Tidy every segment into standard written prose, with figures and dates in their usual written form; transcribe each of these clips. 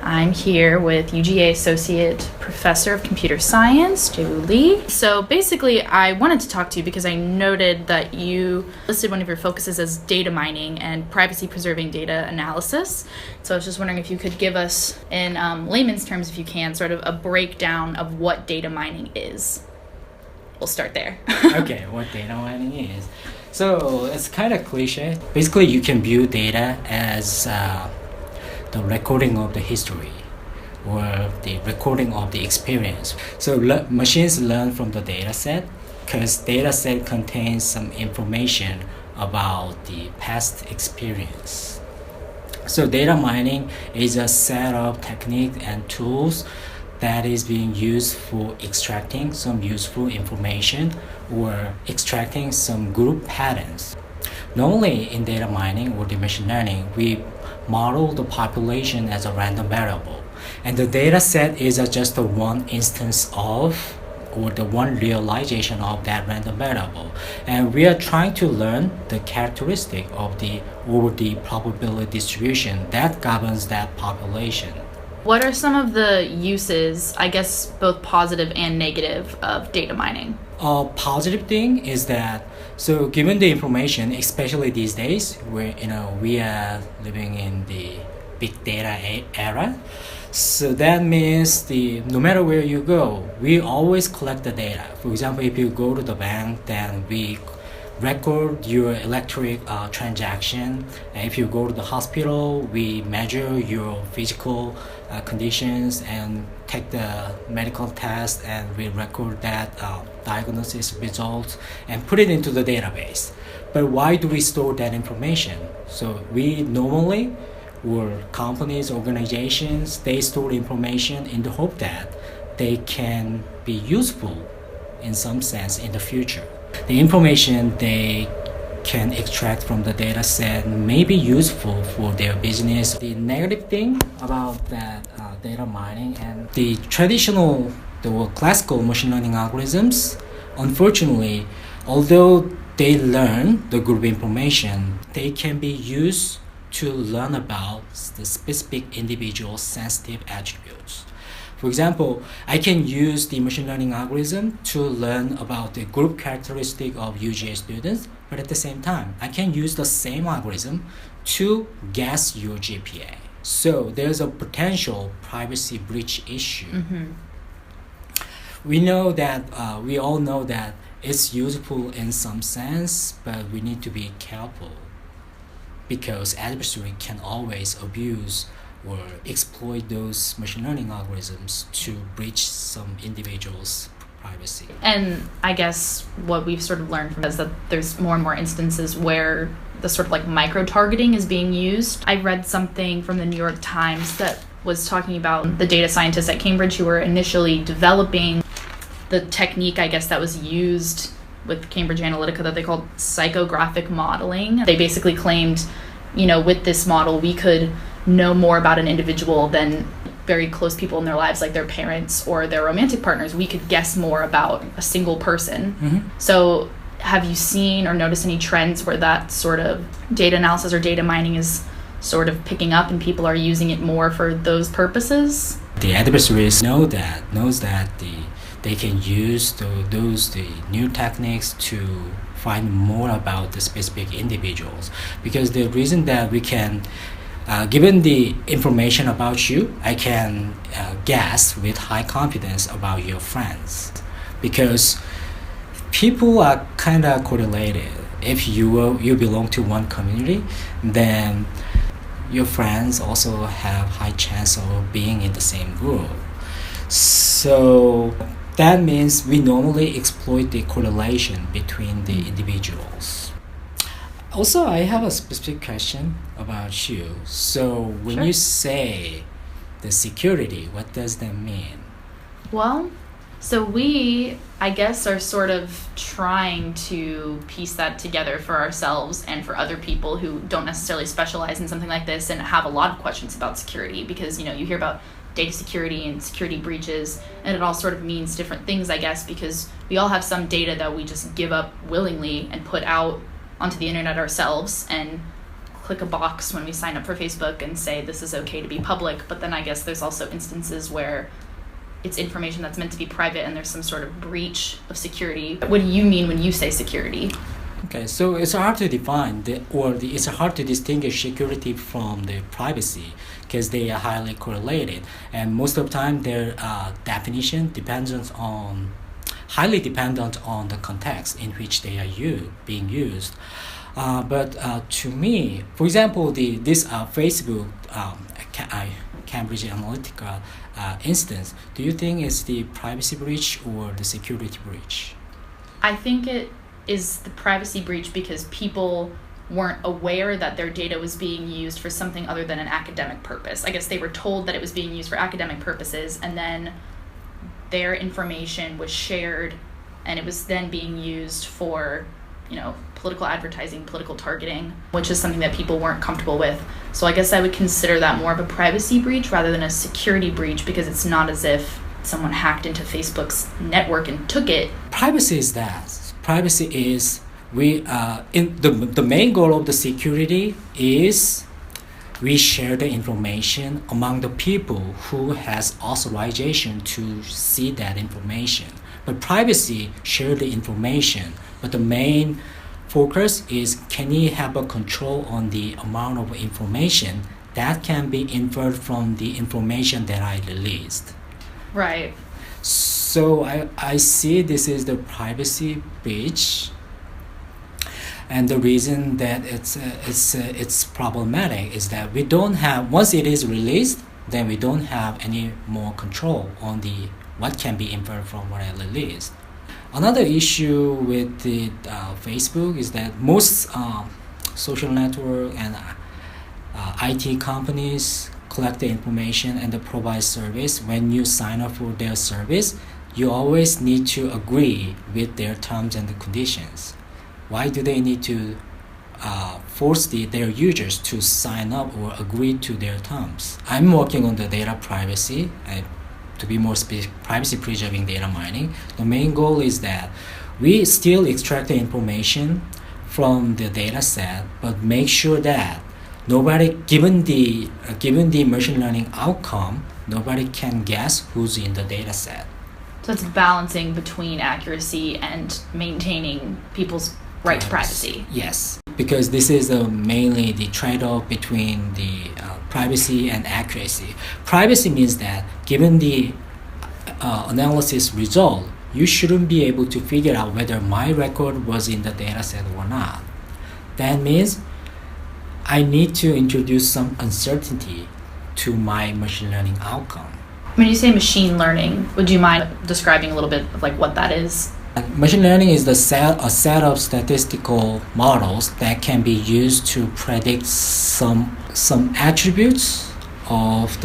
I'm here with UGA Associate Professor of Computer Science, Jaewoo Lee. So basically, I wanted to talk to you because I noted that you listed one of your focuses as data mining and privacy-preserving data analysis. So I was just wondering if you could give us, in layman's terms, if you can, sort of a breakdown of what data mining is. We'll start there. Okay, what data mining is. So it's kind of cliche. Basically, you can view data as the recording of the history or the recording of the experience. So machines learn from the data set because data set contains some information about the past experience. So data mining is a set of techniques and tools that is being used for extracting some useful information or extracting some group patterns. Normally in data mining or the machine learning, we model the population as a random variable. And the data set is just the one instance of or the one realization of that random variable. And we are trying to learn the characteristic of the probability distribution that governs that population. What are some of the uses, I guess both positive and negative, of data mining? A positive thing is that, so given the information, especially these days, where we are living in the big data era, so that means no matter where you go, we always collect the data. For example, if you go to the bank, then we record your electric transaction. And if you go to the hospital, we measure your physical conditions and take the medical test, and we record that diagnosis results and put it into the database. But why do we store that information? So we normally, or companies, organizations, they store information in the hope that they can be useful in some sense in the future. The information they can extract from the data set may be useful for their business. The negative thing about that data mining and the classical machine learning algorithms, unfortunately, although they learn the group information, they can be used to learn about the specific individual sensitive attributes. For example, I can use the machine learning algorithm to learn about the group characteristic of UGA students, but at the same time, I can use the same algorithm to guess your GPA. So there's a potential privacy breach issue. Mm-hmm. We all know that it's useful in some sense, but we need to be careful because adversary can always abuse or exploit those machine learning algorithms to breach some individuals' privacy. And I guess what we've sort of learned from is that there's more and more instances where the sort of like micro-targeting is being used. I read something from the New York Times that was talking about the data scientists at Cambridge who were initially developing the technique, I guess, that was used with Cambridge Analytica that they called psychographic modeling. They basically claimed, with this model, we could know more about an individual than very close people in their lives, like their parents or their romantic partners. We could guess more about a single person. Mm-hmm. So have you seen or noticed any trends where that sort of data analysis or data mining is sort of picking up and people are using it more for those purposes? The adversaries knows that they can use the new techniques to find more about the specific individuals, because the reason that we can given the information about you, I can guess with high confidence about your friends, because people are kind of correlated. If you belong to one community, then your friends also have high chance of being in the same group. So that means we normally exploit the correlation between the individuals. Also, I have a specific question about you. So when Sure. you say the security, what does that mean? Well, so we, I guess, are sort of trying to piece that together for ourselves and for other people who don't necessarily specialize in something like this and have a lot of questions about security, because, you hear about data security and security breaches, and it all sort of means different things, I guess, because we all have some data that we just give up willingly and put out onto the internet ourselves and click a box when we sign up for Facebook and say this is okay to be public, but then I guess there's also instances where it's information that's meant to be private and there's some sort of breach of security. What do you mean when you say security? Okay, so it's hard to define it's hard to distinguish security from the privacy because they are highly correlated, and most of the time their definition highly dependent on the context in which they are being used. But to me, for example, this Facebook Cambridge Analytica instance, do you think it's the privacy breach or the security breach? I think it is the privacy breach because people weren't aware that their data was being used for something other than an academic purpose. I guess they were told that it was being used for academic purposes, and then their information was shared and it was then being used for, political advertising, political targeting, which is something that people weren't comfortable with. So I guess I would consider that more of a privacy breach rather than a security breach, because it's not as if someone hacked into Facebook's network and took it. Privacy is that. Privacy is the main goal of the security is we share the information among the people who has authorization to see that information. But privacy share the information, but the main focus is can you have a control on the amount of information that can be inferred from the information that I released. Right. So I see this is the privacy breach, and the reason that it's problematic is that we don't have, once it is released, then we don't have any more control on what can be inferred from what I released. Another issue with the Facebook is that most social network and IT companies collect the information and provide service. When you sign up for their service, you always need to agree with their terms and conditions. Why do they need to force their users to sign up or agree to their terms? I'm working on the data privacy, to be more privacy preserving data mining. The main goal is that we still extract the information from the data set, but make sure that nobody, given the machine learning outcome, nobody can guess who's in the data set. So it's balancing between accuracy and maintaining people's right to privacy. Yes, because this is mainly the trade-off between the privacy and accuracy. Privacy means that given the analysis result, you shouldn't be able to figure out whether my record was in the data set or not. That means I need to introduce some uncertainty to my machine learning outcome. When you say machine learning, would you mind describing a little bit of what that is? Machine learning is a set of statistical models that can be used to predict some attributes of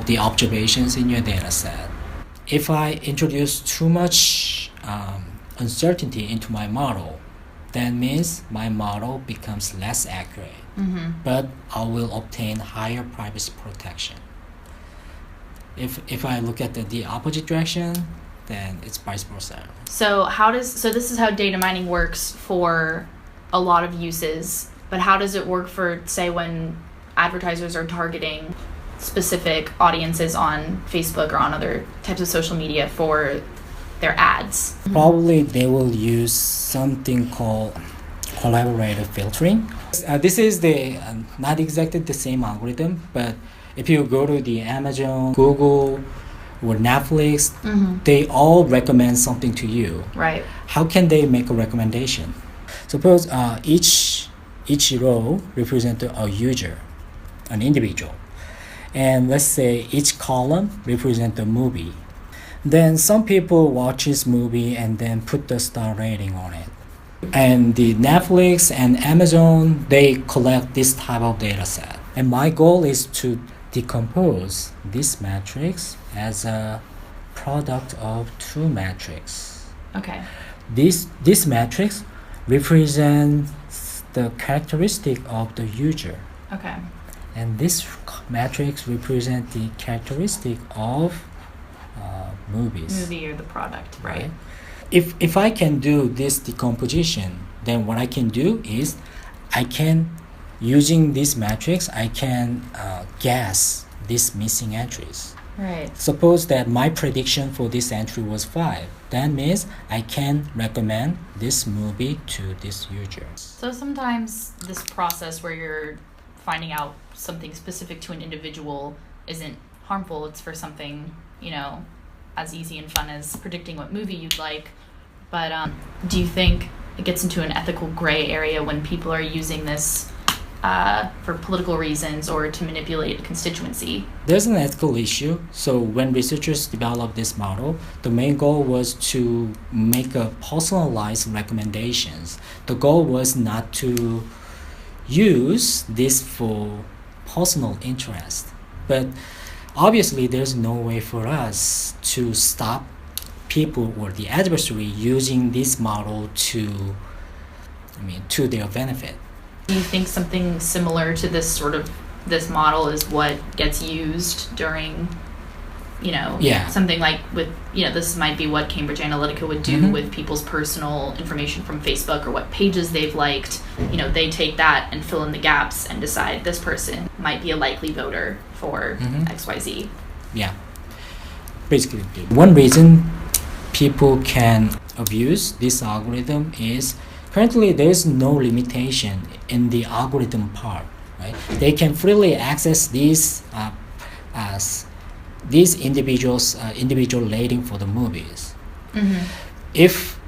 the observations in your data set. If I introduce too much uncertainty into my model, that means my model becomes less accurate, but I will obtain higher privacy protection. If I look at the opposite direction, then it's vice versa. So this is how data mining works for a lot of uses, but how does it work for, say, when advertisers are targeting specific audiences on Facebook or on other types of social media for their ads? Probably they will use something called collaborative filtering. This is not exactly the same algorithm, but if you go to the Amazon, Google, or Netflix, they all recommend something to you. Right. How can they make a recommendation? Suppose each row represents a user, an individual. And let's say each column represents a movie. Then some people watch this movie and then put the star rating on it. And the Netflix and Amazon, they collect this type of data set. And my goal is to decompose this matrix as a product of two matrices. Okay. This matrix represents the characteristic of the user. Okay. And this matrix represents the characteristic of movies. Movie or the product, right? If I can do this decomposition, then what I can do is I can using these metrics, I can guess these missing entries. Right. Suppose that my prediction for this entry was 5. That means I can recommend this movie to this user. So sometimes this process where you're finding out something specific to an individual isn't harmful. It's for something, as easy and fun as predicting what movie you'd like. But do you think it gets into an ethical gray area when people are using this for political reasons or to manipulate a constituency? There's an ethical issue. So when researchers developed this model, the main goal was to make a personalized recommendations. The goal was not to use this for personal interest. But obviously, there's no way for us to stop people or the adversary using this model to their benefit. Do you think something similar to this model is what gets used during, something like with, this might be what Cambridge Analytica would do with people's personal information from Facebook or what pages they've liked. They take that and fill in the gaps and decide this person might be a likely voter for XYZ. Yeah. Basically, one reason people can abuse this algorithm is currently there is no limitation in the algorithm part, right? They can freely access these individual rating for the movies. If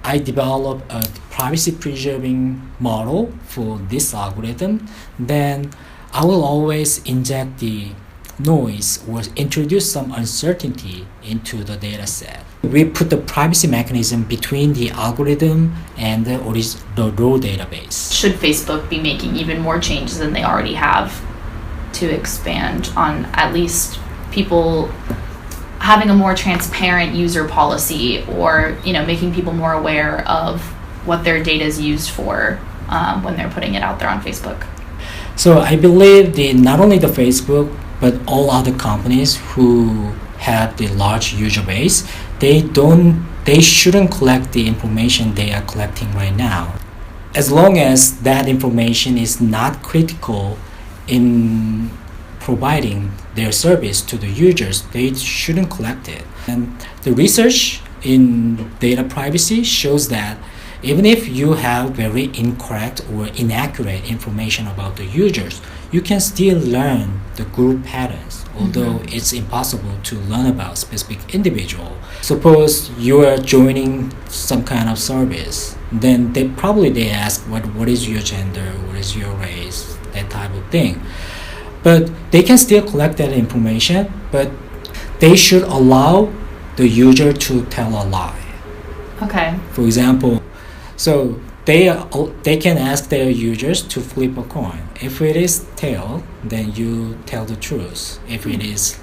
I develop a privacy preserving model for this algorithm, then I will always inject the noise or introduce some uncertainty into the data set. We put the privacy mechanism between the algorithm and the raw database. Should Facebook be making even more changes than they already have to expand on at least people having a more transparent user policy or, making people more aware of what their data is used for when they're putting it out there on Facebook? So I believe not only the Facebook, but all other companies who have the large user base, they shouldn't collect the information they are collecting right now. As long as that information is not critical in providing their service to the users, they shouldn't collect it. And the research in data privacy shows that even if you have very incorrect or inaccurate information about the users, you can still learn the group patterns, although it's impossible to learn about specific individual. Suppose you are joining some kind of service, then they ask what is your gender, what is your race, that type of thing. But they can still collect that information, but they should allow the user to tell a lie. Okay. For example, so they can ask their users to flip a coin. If it is tail, then you tell the truth. If it is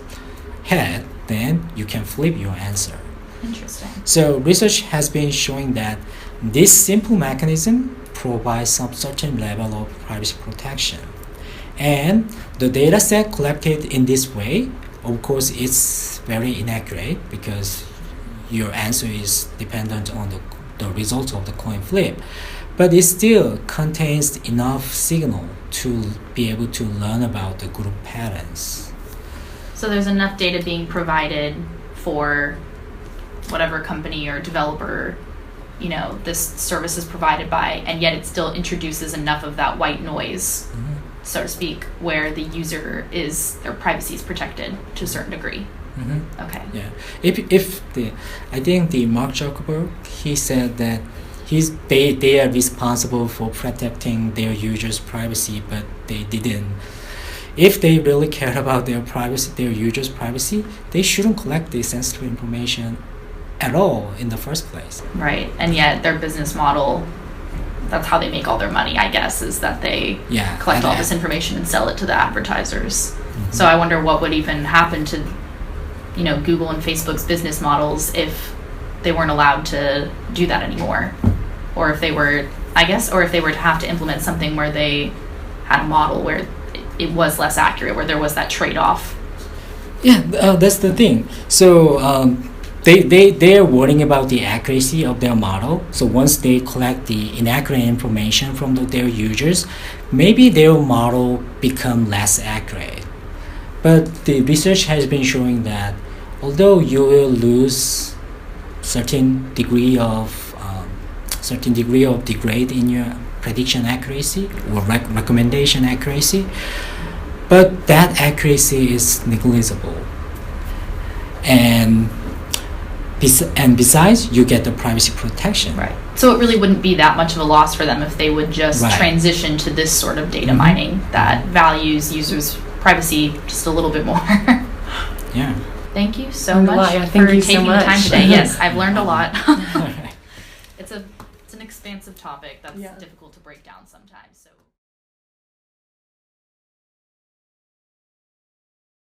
head, then you can flip your answer. Interesting. So research has been showing that this simple mechanism provides some certain level of privacy protection. And the data set collected in this way, of course, it's very inaccurate because your answer is dependent on the results of the coin flip, but it still contains enough signal to be able to learn about the group patterns. So there's enough data being provided for whatever company or developer this service is provided by, and yet it still introduces enough of that white noise, so to speak, where the user their privacy is protected to a certain degree. Okay. Yeah. I think the Mark Zuckerberg, he said that they are responsible for protecting their users' privacy, but they didn't. If they really care about their users' privacy, they shouldn't collect the sensitive information at all in the first place. Right. And yet their business model, that's how they make all their money, I guess, is that they collect all this information and sell it to the advertisers. So I wonder what would even happen to Google and Facebook's business models if they weren't allowed to do that anymore, or if they were to have to implement something where they had a model where it was less accurate, where there was that trade-off. Yeah, that's the thing. So they're worrying about the accuracy of their model. So once they collect the inaccurate information from their users, maybe their model become less accurate. But the research has been showing that although you will lose certain degree of degrade in your prediction accuracy or recommendation accuracy, but that accuracy is negligible. And besides, you get the privacy protection. Right. So it really wouldn't be that much of a loss for them if they would just Right. transition to this sort of data mining that values users' privacy just a little bit more. Yeah. Thank you so Learned a much lot. Yeah, for thank you so taking the time much. today. Yes, I've learned a lot. Alright. It's an expansive topic that's Yeah. difficult to break down sometimes. So